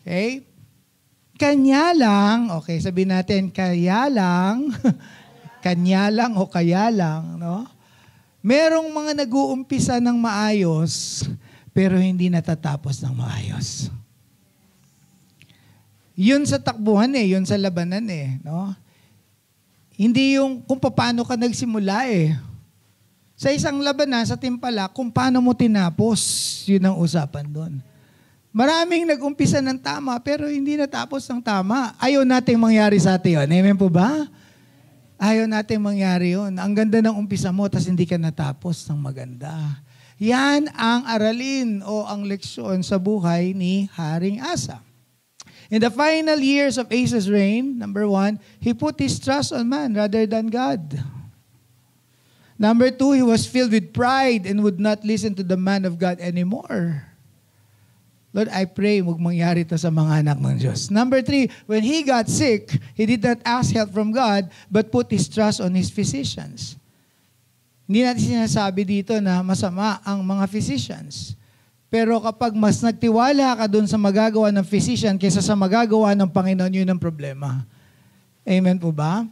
Okay? Kanya lang, okay, sabihin natin, kaya lang, kanya lang o kaya lang, no? Merong mga nag-uumpisa ng maayos, pero hindi natatapos ng maayos. Yun sa takbuhan yun sa labanan no? Hindi yung kung paano ka nagsimula Sa isang labanan, sa timpala, kung paano mo tinapos, yun ang usapan doon. Maraming nag-umpisa ng tama, pero hindi natapos ng tama. Ayaw nating mangyari sa atin yun. Amen po ba? Ayaw nating mangyari yun. Ang ganda ng umpisa mo, tas hindi ka natapos ng maganda. Yan ang aralin o ang leksyon sa buhay ni Haring Asa. In the final years of Asa's reign, number 1, he put his trust on man rather than God. Number 2, he was filled with pride and would not listen to the man of God anymore. Lord, I pray huwag mangyari ito sa mga anak ng Diyos. Number 3, when he got sick, he did not ask help from God, but put his trust on his physicians. Hindi natin sinasabi dito na masama ang mga physicians. Pero kapag mas nagtiwala ka dun sa magagawa ng physician kaysa sa magagawa ng Panginoon, yun ang problema. Amen po ba?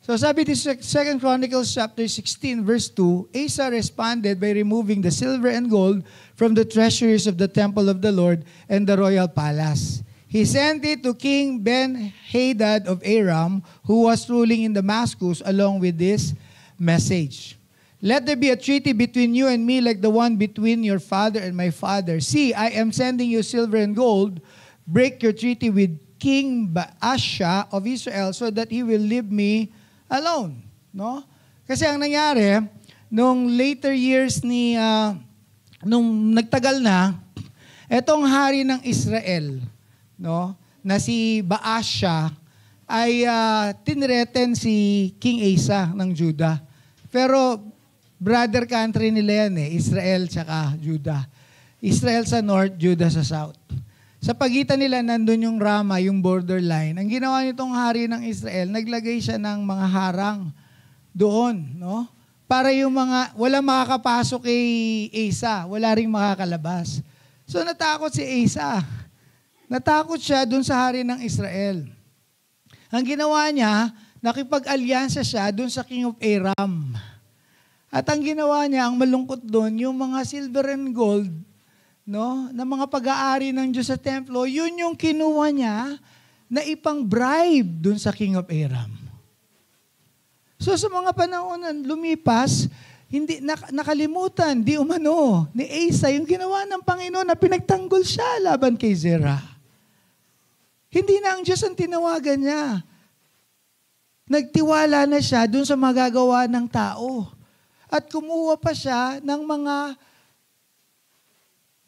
So sabi dito sa 2 Chronicles chapter 16 verse 2, Asa responded by removing the silver and gold from the treasuries of the temple of the Lord and the royal palace. He sent it to King Ben-Hadad of Aram, who was ruling in Damascus, along with this message. Let there be a treaty between you and me like the one between your father and my father. See, I am sending you silver and gold. Break your treaty with King Baasha of Israel so that he will leave me alone. No? Kasi ang nangyari, nung later years nung nagtagal na, etong hari ng Israel, no, na si Baasha, ay tinreten si King Asa ng Judah. Pero brother country nila yan Israel tsaka Judah. Israel sa north, Judah sa south. Sa pagitan nila, nandun yung Rama, yung borderline. Ang ginawa nitong hari ng Israel, naglagay siya ng mga harang doon, no? Para yung mga, wala makakapasok kay Asa, wala ring makakalabas. So natakot si Asa. Natakot siya doon sa hari ng Israel. Ang ginawa niya, nakipag-alyansa siya doon sa King of Aram. At ang ginawa niya, ang malungkot doon, yung mga silver and gold, no, na mga pag-aari ng Diyos sa templo, yun yung kinuha niya na ipang-bribe doon sa King of Aram. So sa mga panahon na lumipas, hindi nakalimutan, di umano, ni Asa, yung ginawa ng Panginoon na pinagtanggol siya laban kay Zerah. Hindi na ang Diyos ang tinawagan niya. Nagtiwala na siya doon sa magagawa ng tao. At kumuha pa siya ng mga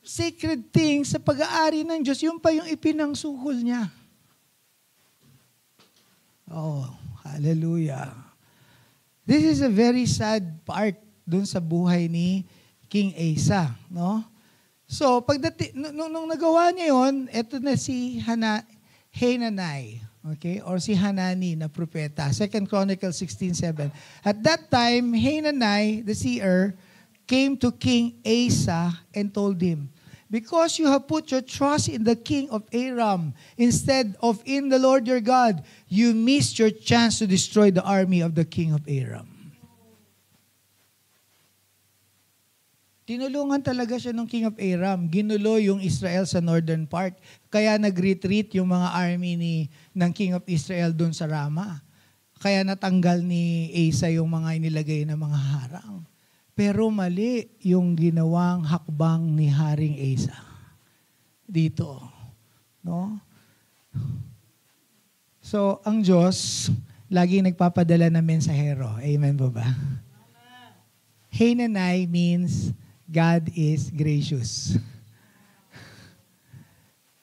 sacred things sa pag-aari ng Diyos. Yun pa yung ipinangsuhol niya. Oh, hallelujah. This is a very sad part dun sa buhay ni King Asa, no? So, nung nagawa niya yun, eto na si Hanani. Okay? Or si Hanani na propeta. 2 Chronicles 16:7. At that time, Hanani, the seer, came to King Asa and told him, because you have put your trust in the king of Aram instead of in the Lord your God, you missed your chance to destroy the army of the king of Aram. Tinulungan talaga siya ng king of Aram. Ginulo yung Israel sa northern part. Kaya nag-retreat yung mga army ng king of Israel doon sa Rama. Kaya natanggal ni Asa yung mga inilagay na mga harang. Pero mali yung ginawang hakbang ni Haring Asa. Dito. No? So, ang Diyos, laging nagpapadala ng mensahero. Amen po ba? Hanani means God is gracious.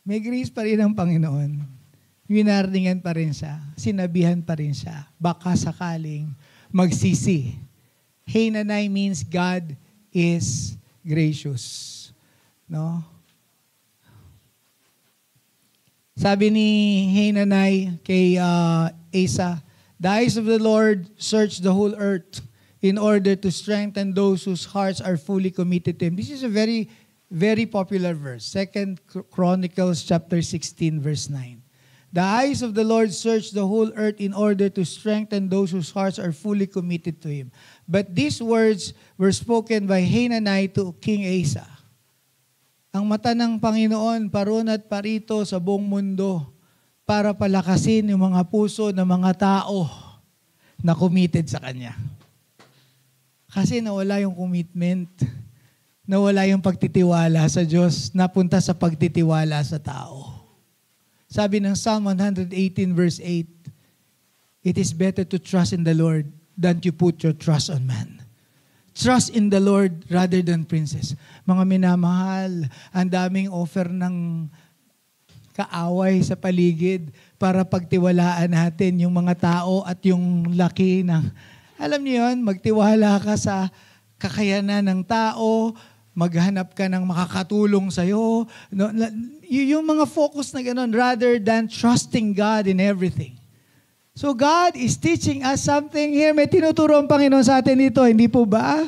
May grace pa rin ang Panginoon. Winarningan pa rin siya. Sinabihan pa rin siya. Baka sakaling magsisi. Hanani means God is gracious. No? Sabi ni Hanani kay Asa, the eyes of the Lord search the whole earth in order to strengthen those whose hearts are fully committed to Him. This is a very Very popular verse. 2 Chronicles chapter 16 verse 9. The eyes of the Lord search the whole earth in order to strengthen those whose hearts are fully committed to Him. But these words were spoken by Hanani to King Asa. Ang mata ng Panginoon paron at parito sa buong mundo para palakasin yung mga puso ng mga tao na committed sa Kanya. Kasi nawala yung commitment, nawala yung pagtitiwala sa Diyos, napunta sa pagtitiwala sa tao. Sabi ng Psalm 118 verse 8, it is better to trust in the Lord than to put your trust on man. Trust in the Lord rather than princes. Mga minamahal, ang daming offer ng kaaway sa paligid para pagtiwalaan natin yung mga tao at yung laki ng, alam niyo yun, magtiwala ka sa kakayanan ng tao, maghanap ka ng makakatulong sa'yo. No, yung mga focus na gano'n rather than trusting God in everything. So God is teaching us something here. May tinuturo ang Panginoon sa atin dito. Hindi po ba?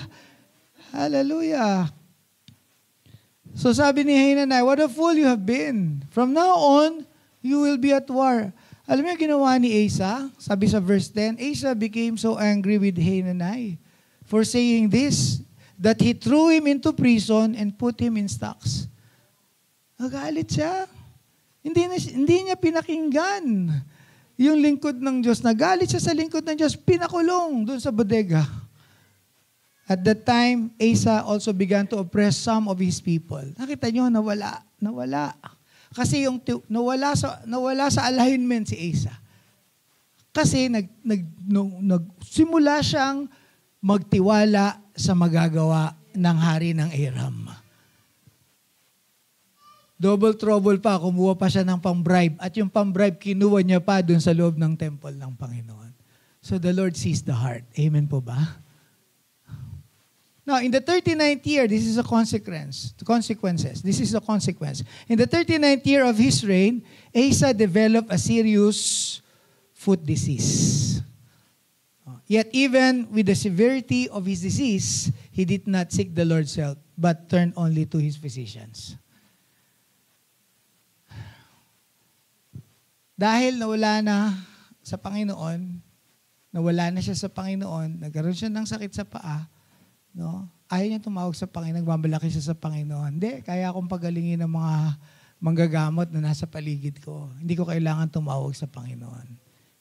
Hallelujah. So sabi ni Hanani, what a fool you have been. From now on, you will be at war. Alam mo yung ginawa ni Asa? Sabi sa verse 10, Asa became so angry with Hanani for saying this, that he threw him into prison and put him in stocks. Nagalit siya. Hindi niya pinakinggan yung lingkod ng Diyos. Nagalit siya sa lingkod ng Diyos, pinakulong doon sa bodega. At that time, Asa also began to oppress some of his people. Nakita niyo, nawala. Kasi yung nawala sa alignment si Asa. Kasi nagsimula siyang magtiwala sa magagawa ng hari ng Aram. Double trouble pa, kumuha pa siya ng pang-bribe. At yung pang-bribe, kinuha niya pa dun sa loob ng temple ng Panginoon. So the Lord sees the heart. Amen po ba? Now, in the 39th year, this is a consequence. This is a consequence. In the 39th year of his reign, Asa developed a serious foot disease. Yet even with the severity of his disease, he did not seek the Lord's help, but turned only to his physicians. Dahil nawala na sa Panginoon, nawala na siya sa Panginoon, nagkaroon siya ng sakit sa paa, no? Ayaw niya tumawag sa Panginoon, nagmamalaki siya sa Panginoon. Hindi, kaya akong pagalingin ng mga manggagamot na nasa paligid ko. Hindi ko kailangan tumawag sa Panginoon.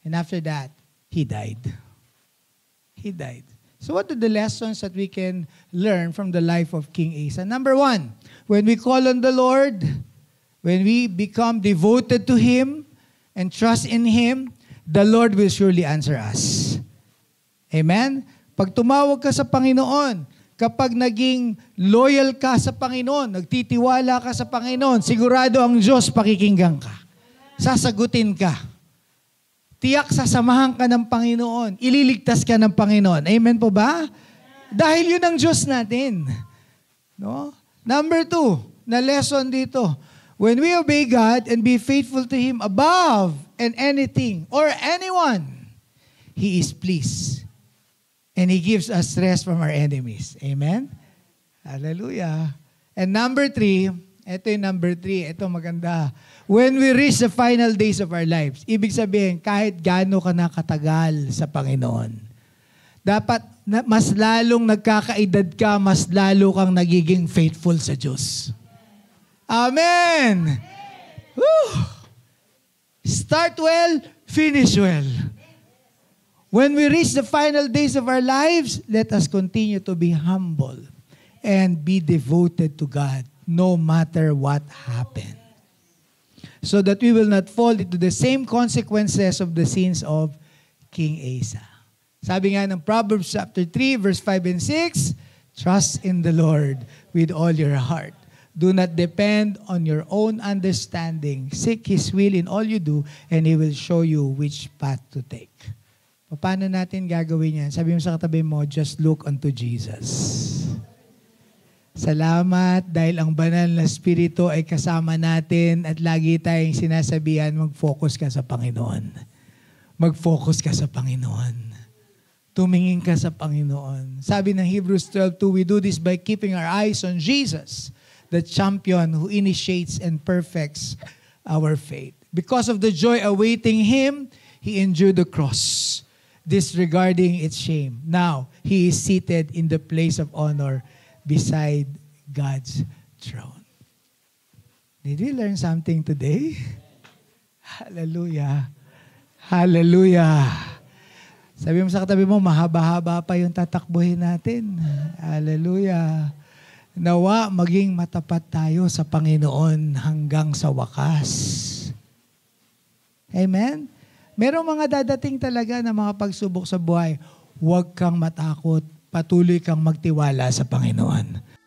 And after that, he died. He died. So what are the lessons that we can learn from the life of King Asa? Number 1, when we call on the Lord, when we become devoted to Him and trust in Him, the Lord will surely answer us. Amen? Pag tumawag ka sa Panginoon, kapag naging loyal ka sa Panginoon, nagtitiwala ka sa Panginoon, sigurado ang Diyos pakikinggan ka. Sasagutin ka. Tiyak sasamahan ka ng Panginoon. Ililigtas ka ng Panginoon. Amen po ba? Dahil yun ang Diyos natin. No? Number 2, na lesson dito. When we obey God and be faithful to Him above and anything or anyone, He is pleased. And He gives us rest from our enemies. Amen? Hallelujah. And number 3, ito yung number 3, ito maganda. When we reach the final days of our lives, ibig sabihin, kahit gaano ka na katagal sa Panginoon, dapat mas lalong nagkakaedad ka, mas lalo kang nagiging faithful sa Diyos. Amen! Woo! Start well, finish well. When we reach the final days of our lives, let us continue to be humble and be devoted to God, no matter what happened. So that we will not fall into the same consequences of the sins of King Asa. Sabi nga ng Proverbs chapter 3, verse 5 and 6, trust in the Lord with all your heart. Do not depend on your own understanding. Seek His will in all you do, and He will show you which path to take. Paano natin gagawin yan? Sabi mo sa katabi mo, just look unto Jesus. Salamat dahil ang banal na Espiritu ay kasama natin at lagi tayong sinasabihan, mag-focus ka sa Panginoon. Mag-focus ka sa Panginoon. Tumingin ka sa Panginoon. Sabi ng Hebrews 12:2, we do this by keeping our eyes on Jesus, the champion who initiates and perfects our faith. Because of the joy awaiting him, he endured the cross, disregarding its shame. Now, he is seated in the place of honor beside God's throne. Did we learn something today? Hallelujah. Hallelujah. Sabi mo sa katabi mo, mahaba-haba pa yung tatakbuhin natin. Hallelujah. Nawa maging matapat tayo sa Panginoon hanggang sa wakas. Amen? Merong mga dadating talaga na mga pagsubok sa buhay. Huwag kang matakot. Patuloy kang magtiwala sa Panginoon.